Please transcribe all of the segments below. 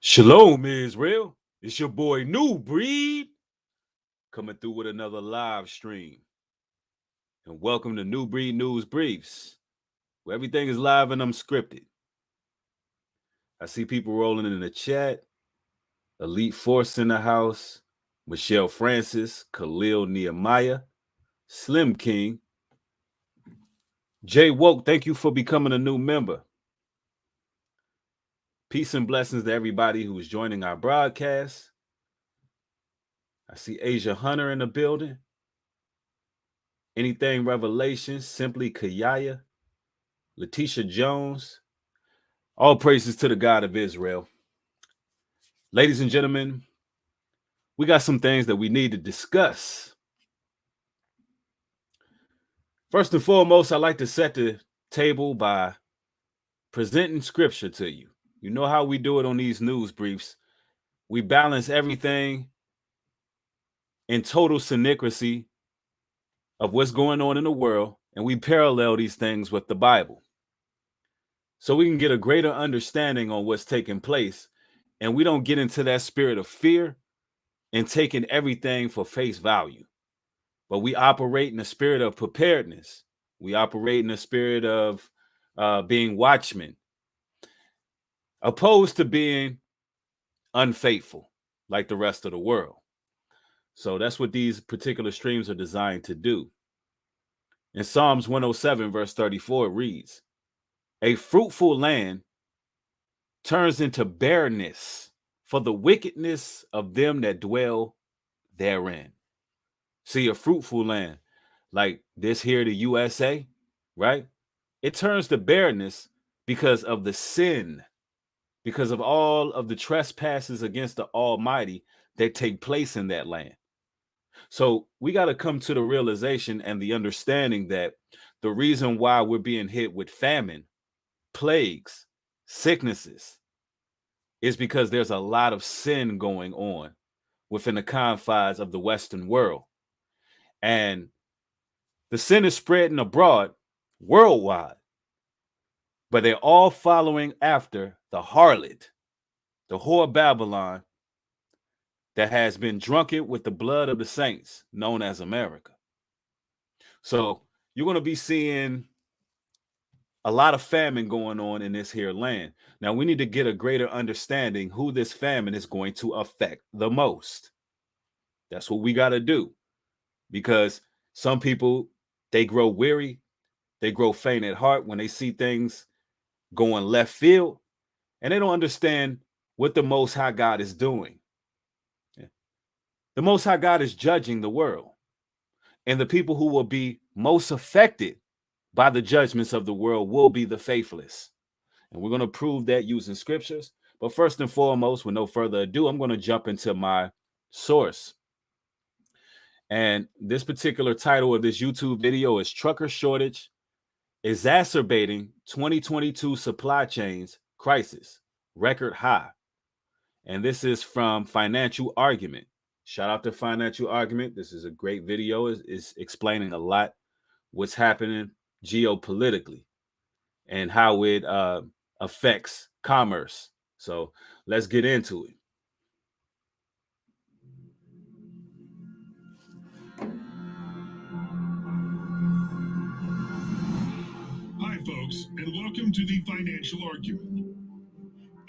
Shalom, Israel. It's your boy New Breed coming through with another live stream. And welcome to New Breed News Briefs, where everything is live and unscripted. I see people rolling in the chat. Elite Force in the house. Michelle Francis, Khalil Nehemiah, Slim King. Jay Woke, thank you for becoming a new member. Peace and blessings to everybody who is joining our broadcast. I see Asia Hunter in the building. Anything Revelation, Simply Kayaya, Letitia Jones. All praises to the God of Israel. Ladies and gentlemen, we got some things that we need to discuss. First and foremost, I like to set the table by presenting scripture to you. You know how we do it on these news briefs. We balance everything in total syncrecy of what's going on in the world, and we parallel these things with the Bible. So we can get a greater understanding on what's taking place, and we don't get into that spirit of fear and taking everything for face value. But we operate in the spirit of preparedness. We operate in the spirit of being watchmen, opposed to being unfaithful like the rest of the world. So that's what these particular streams are designed to do. In Psalms 107, verse 34, it reads, "A fruitful land turns into barrenness for the wickedness of them that dwell therein." See, a fruitful land like this here, the USA, right? It turns to barrenness because of the sin, because of all of the trespasses against the Almighty that take place in that land. So we got to come to the realization and the understanding that the reason why we're being hit with famine, plagues, sicknesses is because there's a lot of sin going on within the confines of the Western world. And the sin is spreading abroad worldwide, but they're all following after the harlot, the whore Babylon, that has been drunken with the blood of the saints, known as America. So you're going to be seeing a lot of famine going on in this here land. Now we need to get a greater understanding who this famine is going to affect the most. That's what we got to do, because some people, they grow weary, they grow faint at heart when they see things going left field, and they don't understand what the Most High God is doing. The Most High God is judging the world, and the people who will be most affected by the judgments of the world will be the faithless. And we're going to prove that using scriptures. But first and foremost, with no further ado, I'm going to jump into my source. And this particular title of this YouTube video is "Trucker Shortage Exacerbating 2022 Supply Chains Crisis, Record High." And this is from Financial Argument. Shout out to Financial Argument. This is a great video. It's explaining a lot what's happening geopolitically and how it affects commerce. So let's get into it. Hi folks, and welcome to the Financial Argument.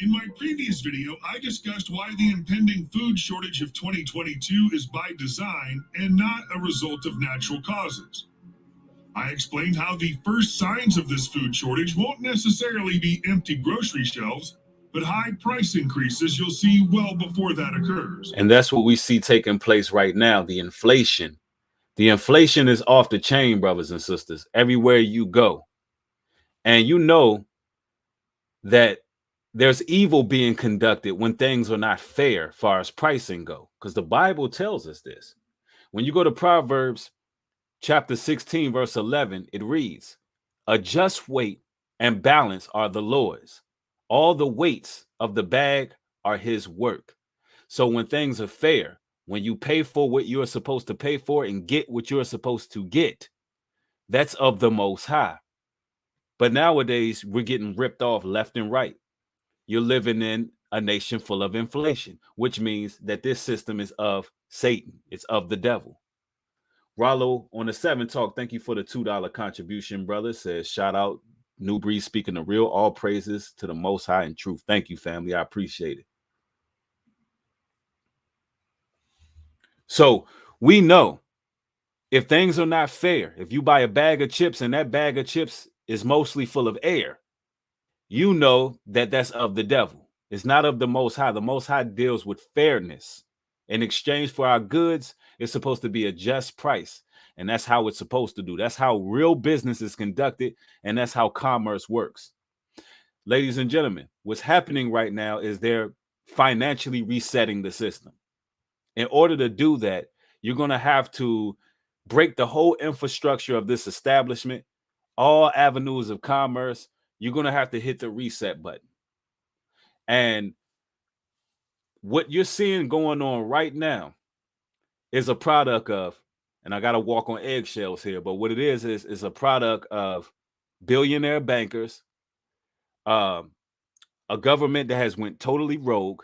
In my previous video, I discussed why the impending food shortage of 2022 is by design and not a result of natural causes. I explained how the first signs of this food shortage won't necessarily be empty grocery shelves, but high price increases you'll see well before that occurs. And that's what we see taking place right now, the inflation. The inflation is off the chain, brothers and sisters, everywhere you go. And you know that there's evil being conducted when things are not fair as far as pricing go, because the Bible tells us this. When you go to Proverbs chapter 16, verse 11, it reads, "A just weight and balance are the Lord's. All the weights of the bag are his work." So when things are fair, when you pay for what you're supposed to pay for and get what you're supposed to get, that's of the Most High. But nowadays, we're getting ripped off left and right. You're living in a nation full of inflation, which means that this system is of Satan. It's of the devil. Rollo on the 7 Talk, thank you for the $2 contribution, brother. Says, shout out New Breed speaking the real, all praises to the Most High and truth. Thank you, family. I appreciate it. So we know if things are not fair, if you buy a bag of chips and that bag of chips is mostly full of air, you know that that's of the devil. It's not of the Most High. The Most High deals with fairness. In exchange for our goods, it's supposed to be a just price. And that's how it's supposed to do. That's how real business is conducted. And that's how commerce works. Ladies and gentlemen, what's happening right now is they're financially resetting the system. In order to do that, you're going to have to break the whole infrastructure of this establishment, all avenues of commerce. You're going to have to hit the reset button. And what you're seeing going on right now is a product of, and I got to walk on eggshells here, but what it is a product of billionaire bankers, a government that has went totally rogue.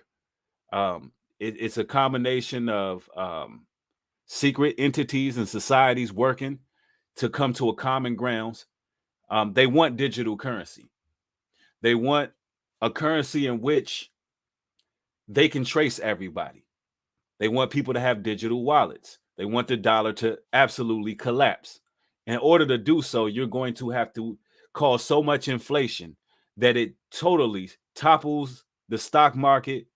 It's a combination of secret entities and societies working to come to a common grounds. They want digital currency. They want a currency in which they can trace everybody. They want people to have digital wallets. They want the dollar to absolutely collapse. In order to do so, you're going to have to cause so much inflation that it totally topples the stock market.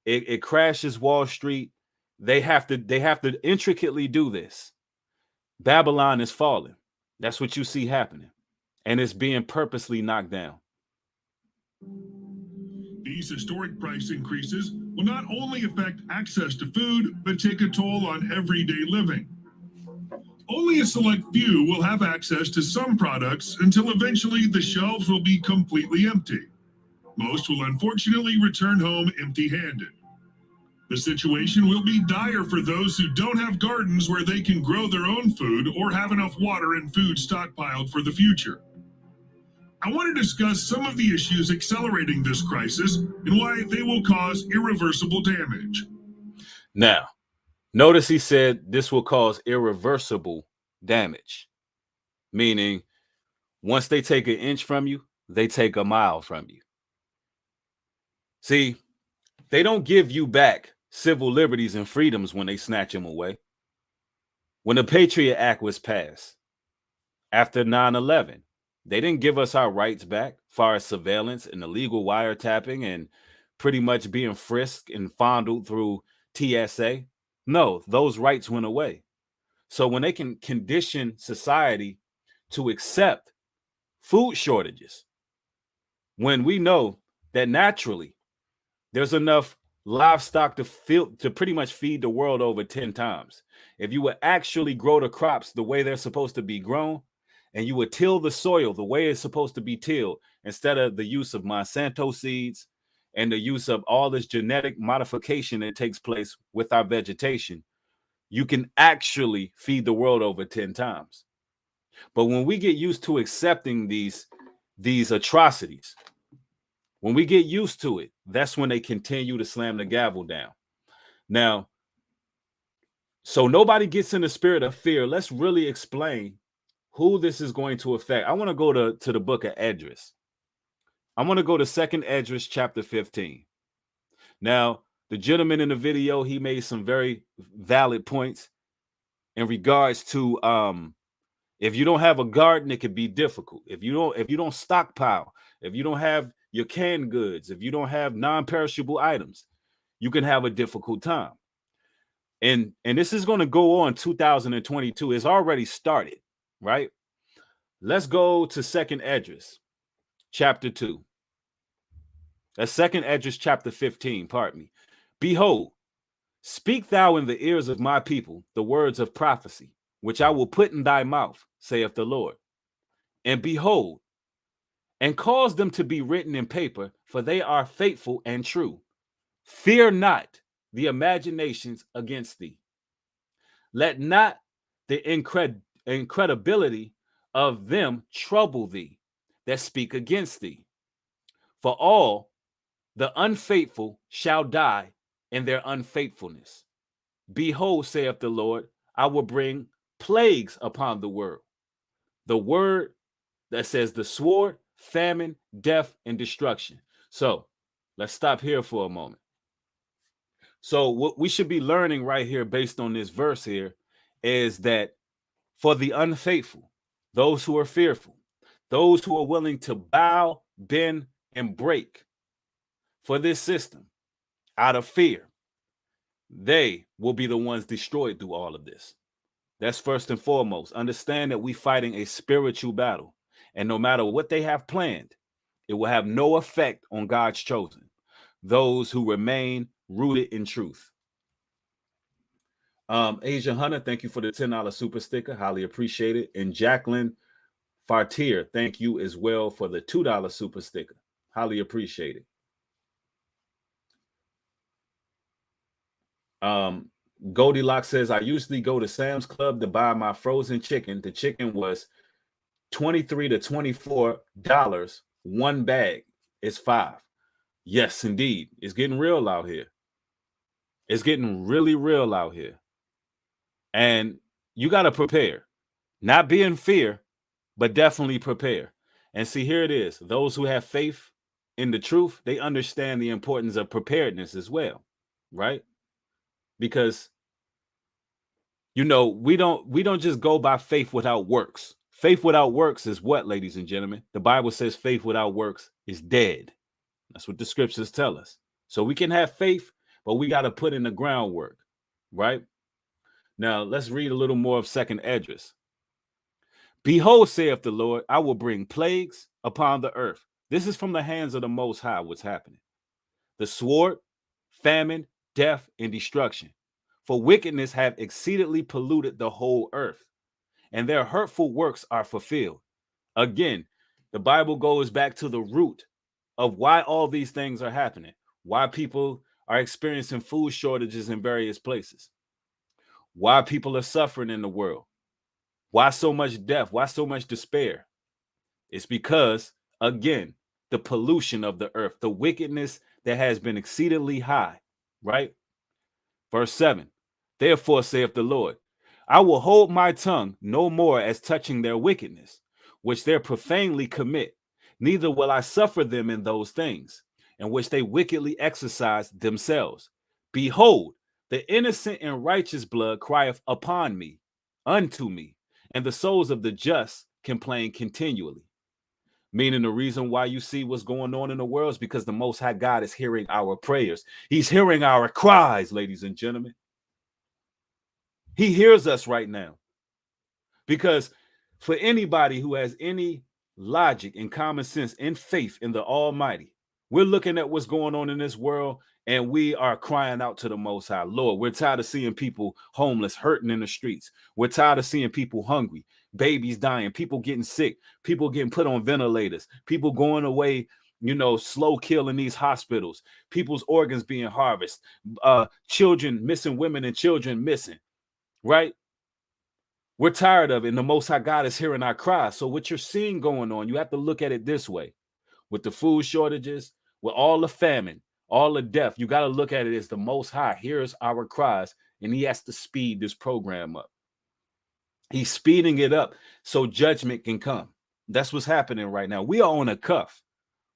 It crashes Wall Street. They have to intricately do this. Babylon is falling. That's what you see happening. And it's being purposely knocked down. These historic price increases will not only affect access to food, but take a toll on everyday living. Only a select few will have access to some products until eventually the shelves will be completely empty. Most will unfortunately return home empty-handed. The situation will be dire for those who don't have gardens where they can grow their own food or have enough water and food stockpiled for the future. I want to discuss some of the issues accelerating this crisis and why they will cause irreversible damage. Now, notice he said this will cause irreversible damage, meaning once they take an inch from you, they take a mile from you. See, they don't give you back civil liberties and freedoms when they snatch them away. When the Patriot Act was passed after 9/11, they didn't give us our rights back, far as surveillance and illegal wiretapping and pretty much being frisked and fondled through TSA. No, those rights went away. So when they can condition society to accept food shortages, when we know that naturally there's enough livestock to pretty much feed the world over 10 times. If you would actually grow the crops the way they're supposed to be grown, and you would till the soil the way it's supposed to be tilled, instead of the use of Monsanto seeds and the use of all this genetic modification that takes place with our vegetation, you can actually feed the world over 10 times. But when we get used to accepting these atrocities, when we get used to it, that's when they continue to slam the gavel down. Now, so nobody gets in the spirit of fear. Let's really explain who this is going to affect. I want to go to the book of Esdras. I want to go to 2nd Esdras chapter 15. Now, the gentleman in the video, he made some very valid points in regards to if you don't have a garden, it could be difficult. If you don't stockpile, if you don't have your canned goods, if you don't have non-perishable items, you can have a difficult time. And this is going to go on 2022. It's already started, right? Let's go to 2nd Esdras chapter 2. That's 2nd Esdras chapter 15, pardon me. Behold, speak thou in the ears of my people the words of prophecy, which I will put in thy mouth, saith the Lord. And behold, and cause them to be written in paper, for they are faithful and true. Fear not the imaginations against thee. Let not the incredibility of them trouble thee that speak against thee. For all The unfaithful shall die in their unfaithfulness. Behold, saith the Lord, I will bring plagues upon the world. The word that says the sword, famine, death, and destruction. So let's stop here for a moment. So what we should be learning right here based on this verse here is that for the unfaithful, those who are fearful, those who are willing to bow, bend, and break for this system out of fear, they will be the ones destroyed through all of this. That's first and foremost. Understand that we're fighting a spiritual battle. And no matter what they have planned, it will have no effect on God's chosen, those who remain rooted in truth. Asian Hunter, thank you for the $10 super sticker. Highly appreciate it. And Jacqueline Fartier, thank you as well for the $2 super sticker. Highly appreciate it. Goldilocks says, I usually go to Sam's Club to buy my frozen chicken. The chicken was $23 to $24. One bag is $5. Yes, indeed. It's getting real out here. It's getting really real out here. And you got to prepare. Not be in fear, but definitely prepare. And see, here it is. Those who have faith in the truth, they understand the importance of preparedness as well, right? Because you know, we don't just go by faith without works. Faith without works is what, ladies and gentlemen? The Bible says faith without works is dead. That's what the scriptures tell us. So we can have faith, but we got to put in the groundwork, right? Now, let's read a little more of 2nd Esdras. Behold, saith the Lord, I will bring plagues upon the earth. This is from the hands of the Most High what's happening. The sword, famine, death, and destruction. For wickedness have exceedingly polluted the whole earth, and their hurtful works are fulfilled. Again, the Bible goes back to the root of why all these things are happening, why people are experiencing food shortages in various places, why people are suffering in the world, why so much death, why so much despair. It's because, again, the pollution of the earth, the wickedness that has been exceedingly high, right? Verse 7, therefore saith the Lord, I will hold my tongue no more as touching their wickedness, which they profanely commit, neither will I suffer them in those things, in which they wickedly exercise themselves. Behold, the innocent and righteous blood crieth upon me, unto me, and the souls of the just complain continually. Meaning the reason why you see what's going on in the world is because the Most High God is hearing our prayers. He's hearing our cries, ladies and gentlemen. He hears us right now. Because for anybody who has any logic and common sense and faith in the Almighty, we're looking at what's going on in this world and we are crying out to the Most High. Lord, we're tired of seeing people homeless, hurting in the streets. We're tired of seeing people hungry, babies dying, people getting sick, people getting put on ventilators, people going away, you know, slow kill in these hospitals, people's organs being harvested, children missing, women and children missing, right? We're tired of it, and the Most High God is hearing our cries. So what you're seeing going on, you have to look at it this way. With the food shortages, with all the famine, all the death, you got to look at it as the Most High hears our cries, and he has to speed this program up. He's speeding it up so judgment can come. That's what's happening right now. We are on a cuff.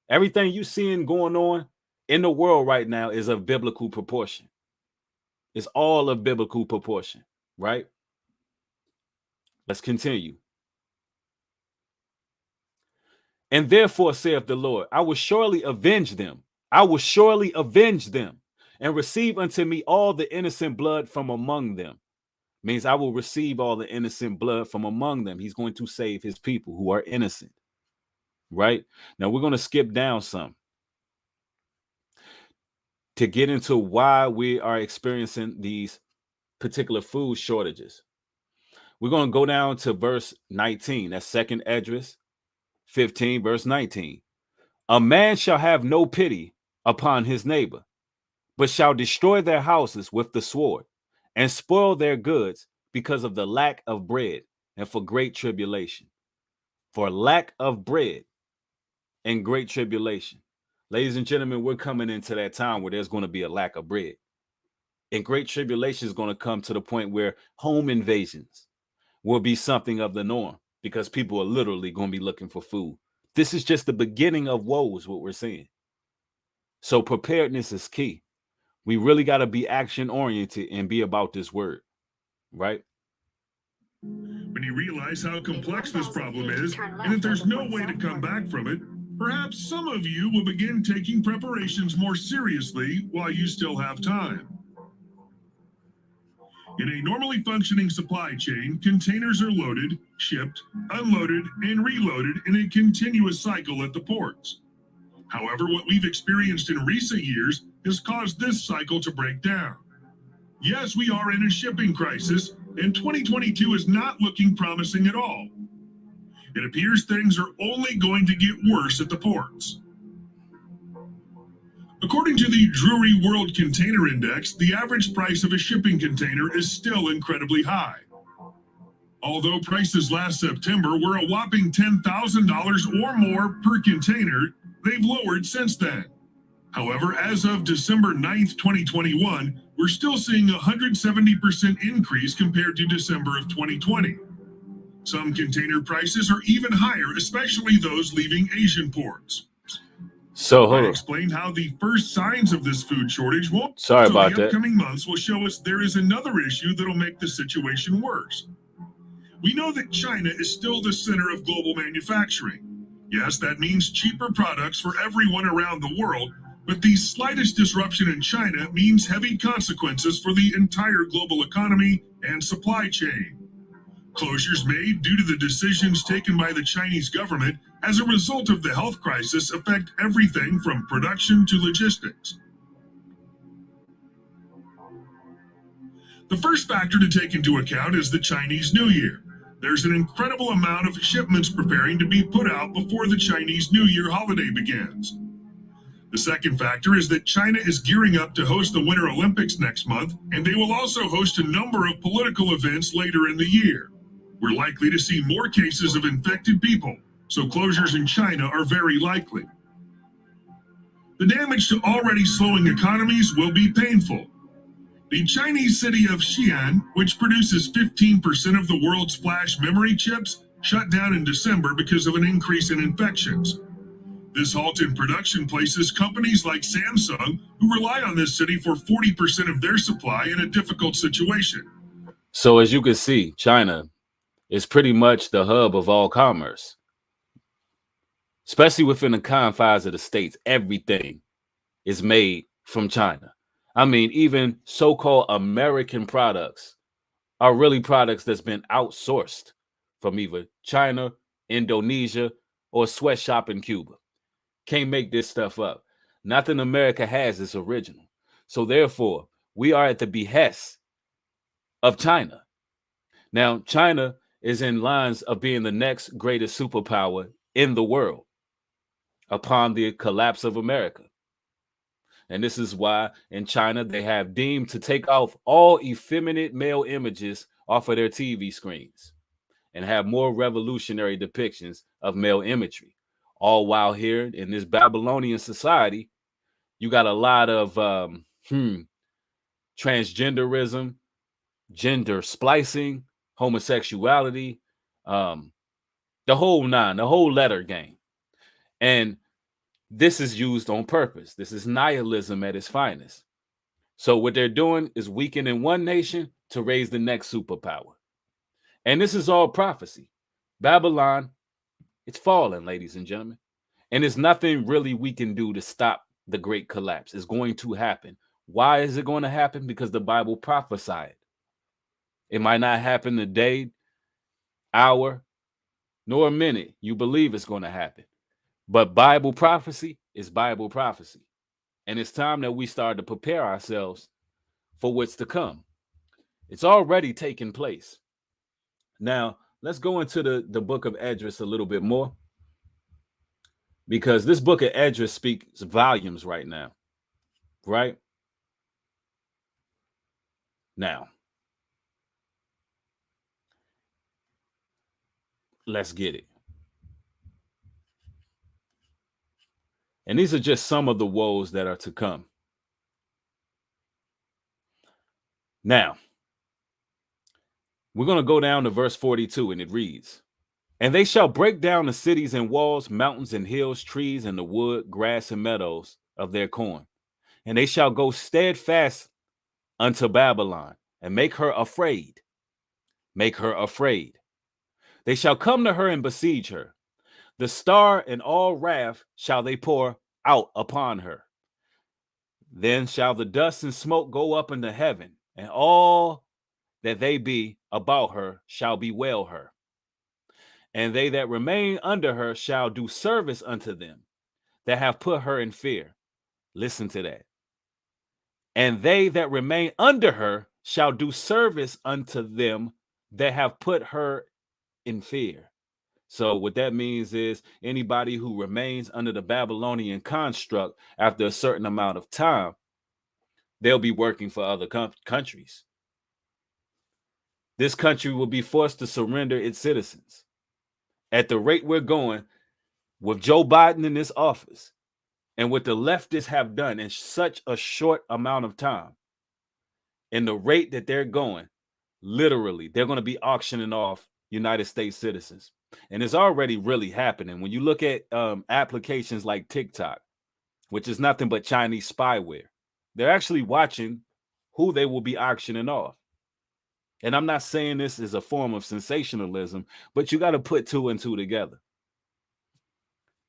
Everything you seeing going on in the world right now is of biblical proportion. It's all of biblical proportion, right? Let's continue. And therefore, saith the Lord, I will surely avenge them. I will surely avenge them and receive unto me all the innocent blood from among them. Means I will receive all the innocent blood from among them. He's going to save his people who are innocent. Right? Now we're going to skip down some to get into why we are experiencing these particular food shortages. We're going to go down to verse 19. That's 2nd Esdras 15, verse 19. A man shall have no pity upon his neighbor, but shall destroy their houses with the sword and spoil their goods because of the lack of bread and for great tribulation. For lack of bread and great tribulation. Ladies and gentlemen, we're coming into that time where there's going to be a lack of bread. And great tribulation is going to come to the point where home invasions will be something of the norm because people are literally going to be looking for food. This is just the beginning of woes, what we're seeing. So preparedness is key. We really got to be action oriented and be about this word, right? When you realize how complex this problem is and that there's no way to come back from it, perhaps some of you will begin taking preparations more seriously while you still have time. In a normally functioning supply chain, containers are loaded, shipped, unloaded, and reloaded in a continuous cycle at the ports. However, what we've experienced in recent years has caused this cycle to break down. Yes, we are in a shipping crisis, and 2022 is not looking promising at all. It appears things are only going to get worse at the ports. According to the Drewry World Container Index, the average price of a shipping container is still incredibly high. Although prices last September were a whopping $10,000 or more per container, they've lowered since then. However, as of December 9th, 2021, we're still seeing a 170% increase compared to December of 2020. Some container prices are even higher, especially those leaving Asian ports. So I explained how the first signs of this food shortage won't. Sorry about the that. upcoming months will show us there is another issue that'll make the situation worse. We know that China is still the center of global manufacturing. Yes, that means cheaper products for everyone around the world, but the slightest disruption in China means heavy consequences for the entire global economy and supply chain. Closures made due to the decisions taken by the Chinese government as a result of the health crisis affect everything from production to logistics. The first factor to take into account is the Chinese New Year. There's an incredible amount of shipments preparing to be put out before the Chinese New Year holiday begins. The second factor is that China is gearing up to host the Winter Olympics next month, and they will also host a number of political events later in the year. We're likely to see more cases of infected people, so closures in China are very likely. The damage to already slowing economies will be painful. The Chinese city of Xi'an, which produces 15% of the world's flash memory chips, shut down in December because of an increase in infections. This halt in production places companies like Samsung, who rely on this city for 40% of their supply, in a difficult situation. So as you can see, China is pretty much the hub of all commerce, especially within the confines of the states. Everything is made from China. I mean, even so-called American products are really products that's been outsourced from either China, Indonesia, or a sweatshop in Cuba. Can't make this stuff up. Nothing America has is original. So therefore, we are at the behest of China. Now, China is in lines of being the next greatest superpower in the world upon the collapse of America. And this is why in China they have deemed to take off all effeminate male images off of their TV screens and have more revolutionary depictions of male imagery. All while here in this Babylonian society, you got a lot of transgenderism, gender splicing, homosexuality, the whole nine, the whole letter game. And this is used on purpose. This is nihilism at its finest. So what they're doing is weakening one nation to raise the next superpower. And this is all prophecy. Babylon, it's falling, ladies and gentlemen. And there's nothing really we can do to stop the great collapse. It's going to happen. Why is it going to happen? Because the Bible prophesied. It might not happen the day, hour, nor a minute you believe it's going to happen. But Bible prophecy is Bible prophecy. And it's time that we start to prepare ourselves for what's to come. It's already taken place. Now, let's go into the book of Esdras a little bit more, because this book of Esdras speaks volumes right now, right? Now, let's get it. And these are just some of the woes that are to come. Now, we're going to go down to verse 42, and it reads, "And they shall break down the cities and walls, mountains and hills, trees and the wood, grass and meadows of their corn. And they shall go steadfast unto Babylon, and make her afraid. Make her afraid. They shall come to her and besiege her. The star and all wrath shall they pour out upon her. Then shall the dust and smoke go up into heaven, and all that they be about her shall bewail her. And they that remain under her shall do service unto them that have put her in fear." Listen to that. "And they that remain under her shall do service unto them that have put her in fear." So what that means is anybody who remains under the Babylonian construct after a certain amount of time, they'll be working for other countries. This country will be forced to surrender its citizens. At the rate we're going, with Joe Biden in this office, and what the leftists have done in such a short amount of time, and the rate that they're going, literally, they're going to be auctioning off United States citizens. And it's already really happening. When you look at applications like TikTok, which is nothing but Chinese spyware, they're actually watching who they will be auctioning off. And I'm not saying this is a form of sensationalism, but you got to put two and two together.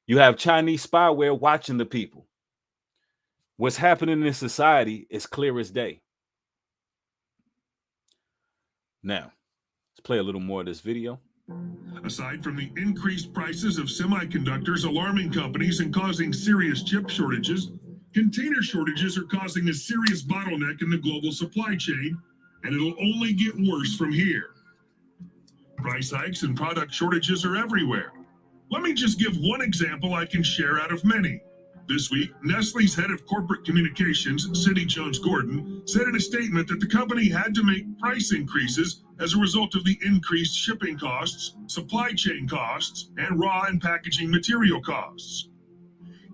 You have Chinese spyware watching the people. What's happening in society is clear as day. Now, let's play a little more of this video. Aside from the increased prices of semiconductors alarming companies and causing serious chip shortages, container shortages are causing a serious bottleneck in the global supply chain, and it'll only get worse from here. Price hikes and product shortages are everywhere. Let me just give one example I can share out of many. This week, Nestle's head of corporate communications, Cindy Jones-Gordon, said in a statement that the company had to make price increases as a result of the increased shipping costs, supply chain costs, and raw and packaging material costs.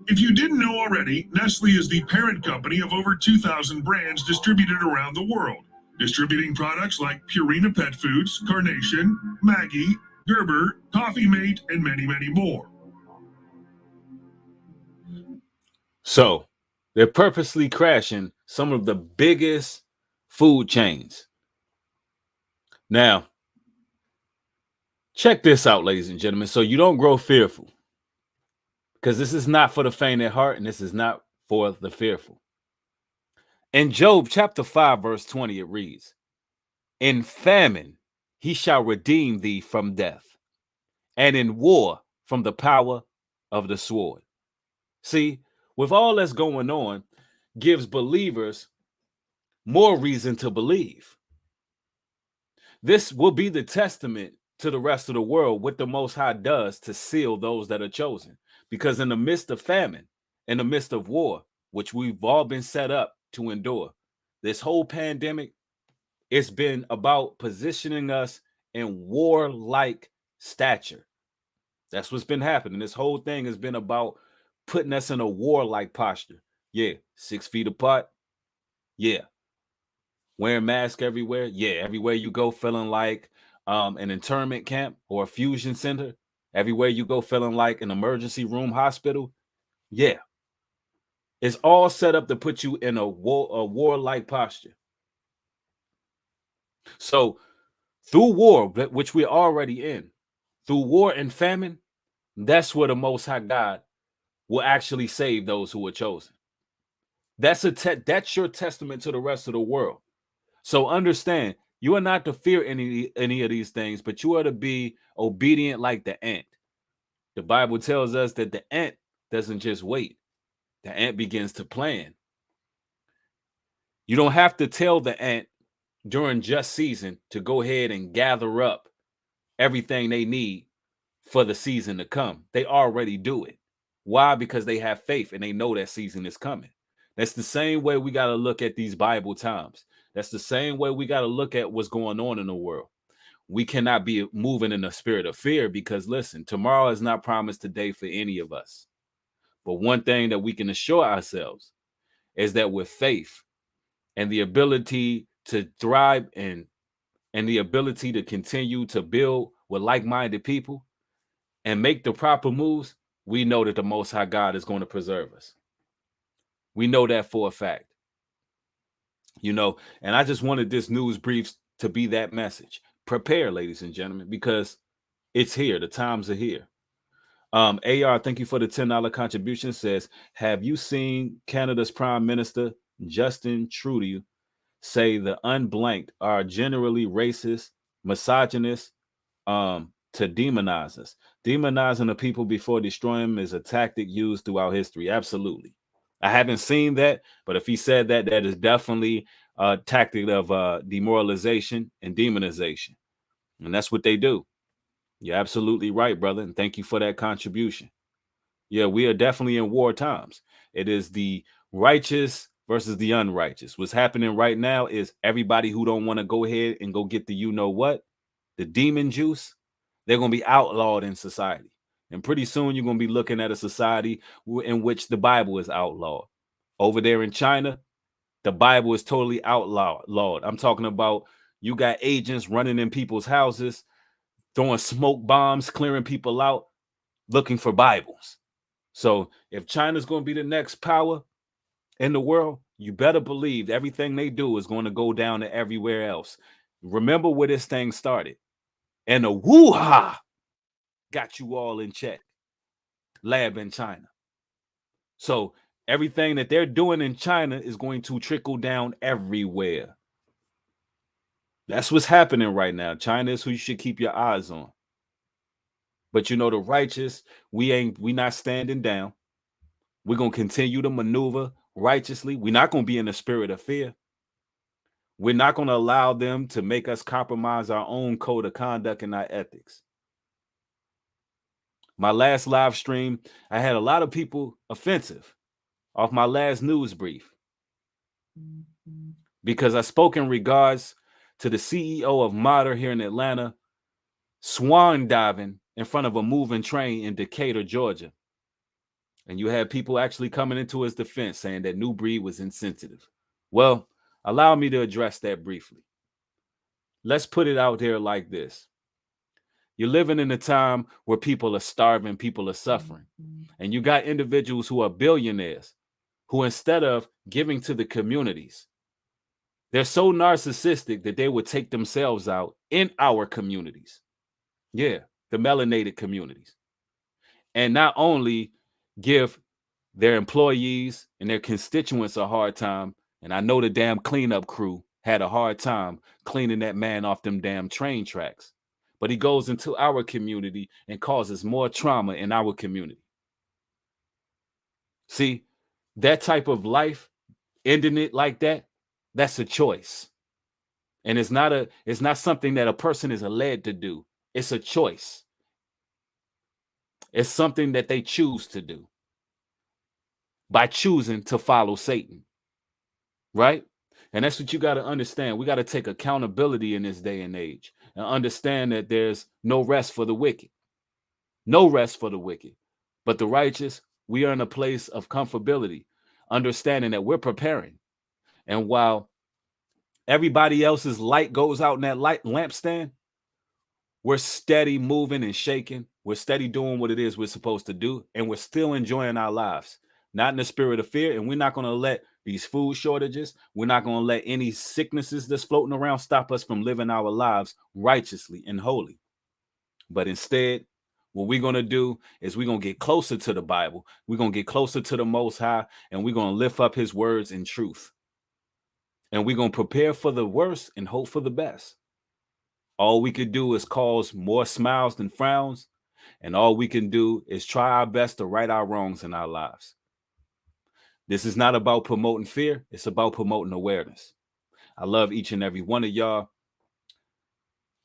If you didn't know already, Nestle is the parent company of over 2,000 brands distributed around the world, distributing products like Purina Pet Foods, Carnation, Maggi, Gerber, Coffee Mate, and many, many more. So they're purposely crashing some of the biggest food chains. Now, check this out, ladies and gentlemen, so you don't grow fearful, because this is not for the faint at heart, and this is not for the fearful. In Job chapter 5, verse 20, it reads, "In famine he shall redeem thee from death, and in war from the power of the sword." See, with all that's going on, gives believers more reason to believe. This will be the testament to the rest of the world what the Most High does to seal those that are chosen. Because in the midst of famine, in the midst of war, which we've all been set up to endure, this whole pandemic, it's been about positioning us in warlike stature. That's what's been happening. This whole thing has been about putting us in a warlike posture. Yeah, 6 feet apart. Yeah. Wearing masks everywhere. Yeah, everywhere you go feeling like an internment camp or a fusion center. Everywhere you go feeling like an emergency room hospital. Yeah. It's all set up to put you in a warlike posture. So through war, which we're already in, through war and famine, that's where the Most High God will actually save those who are chosen. That's your testament to the rest of the world. So understand, you are not to fear any of these things, but you are to be obedient like the ant. The Bible tells us that the ant doesn't just wait. The ant begins to plan. You don't have to tell the ant during just season to go ahead and gather up everything they need for the season to come. They already do it. Why? Because they have faith and they know that season is coming. That's the same way we got to look at these Bible times. That's the same way we got to look at what's going on in the world. We cannot be moving in a spirit of fear because, listen, tomorrow is not promised today for any of us. But one thing that we can assure ourselves is that with faith and the ability to thrive and the ability to continue to build with like-minded people and make the proper moves, we know that the Most High God is going to preserve us. We know that for a fact. You know, and I just wanted this news brief to be that message. Prepare, ladies and gentlemen, because it's here. The times are here. AR, thank you for the $10 contribution. Says, have you seen Canada's Prime Minister Justin Trudeau say the unblanked are generally racist, misogynist, to demonize us? Demonizing the people before destroying them is a tactic used throughout history. Absolutely. I haven't seen that, but if he said that, that is definitely a tactic of demoralization and demonization. And that's what they do. You're absolutely right, brother. And thank you for that contribution. Yeah, we are definitely in war times. It is the righteous versus the unrighteous. What's happening right now is everybody who don't want to go ahead and go get the you know what, the demon juice, they're going to be outlawed in society. And pretty soon you're going to be looking at a society in which the Bible is outlawed. Over there in China, the Bible is totally outlawed. I'm talking about you got agents running in people's houses, throwing smoke bombs, clearing people out, looking for Bibles. So if China's going to be the next power in the world, you better believe everything they do is going to go down to everywhere else. Remember where this thing started. And the woo-ha got you all in check. Lab in China. So everything that they're doing in China is going to trickle down everywhere. That's what's happening right now. China is who you should keep your eyes on. But you know, the righteous, we not standing down. We're going to continue to maneuver righteously. We're not going to be in the spirit of fear. We're not going to allow them to make us compromise our own code of conduct and our ethics. My last live stream, I had a lot of people offensive off my last news brief because I spoke in regards to the CEO of Mater here in Atlanta swan diving in front of a moving train in Decatur, Georgia. And you had people actually coming into his defense saying that New Breed was insensitive. Well, allow me to address that briefly. Let's put it out there like this. You're living in a time where people are starving, people are suffering. And you got individuals who are billionaires who, instead of giving to the communities, they're so narcissistic that they would take themselves out in our communities. Yeah, the melanated communities. And not only give their employees and their constituents a hard time, and I know the damn cleanup crew had a hard time cleaning that man off them damn train tracks, but he goes into our community and causes more trauma in our community. See, that type of life, ending it like that, that's a choice. And it's not something that a person is led to do. It's a choice. It's something that they choose to do by choosing to follow Satan. Right? And that's what you got to understand. We got to take accountability in this day and age and understand that there's no rest for the wicked. No rest for the wicked. But the righteous, we are in a place of comfortability, understanding that we're preparing. And while everybody else's light goes out in that light lampstand, we're steady moving and shaking. We're steady doing what it is we're supposed to do. And we're still enjoying our lives, not in the spirit of fear. And we're not going to let these food shortages, we're not going to let any sicknesses that's floating around stop us from living our lives righteously and holy. But instead, what we're going to do is we're going to get closer to the Bible. We're going to get closer to the Most High, and we're going to lift up his words in truth. And we're going to prepare for the worst and hope for the best. All we could do is cause more smiles than frowns. And all we can do is try our best to right our wrongs in our lives. This is not about promoting fear. It's about promoting awareness. I love each and every one of y'all.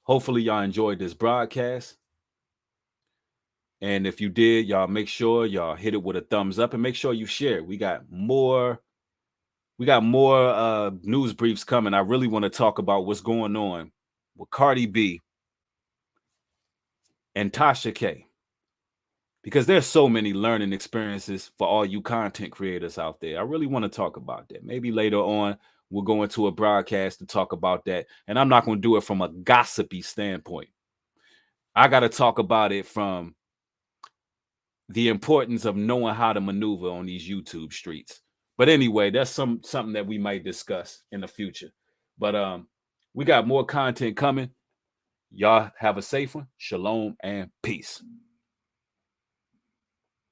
Hopefully y'all enjoyed this broadcast. And if you did, y'all make sure y'all hit it with a thumbs up and make sure you share. We got more news briefs coming. I really want to talk about what's going on with Cardi B and Tasha K. because there's so many learning experiences for all you content creators out there. I really want to talk about that. Maybe later on we'll go into a broadcast to talk about that. And I'm not going to do it from a gossipy standpoint. I got to talk about it from the importance of knowing how to maneuver on these YouTube streets. But anyway, that's something that we might discuss in the future. But we got more content coming. Y'all have a safe one. Shalom and peace.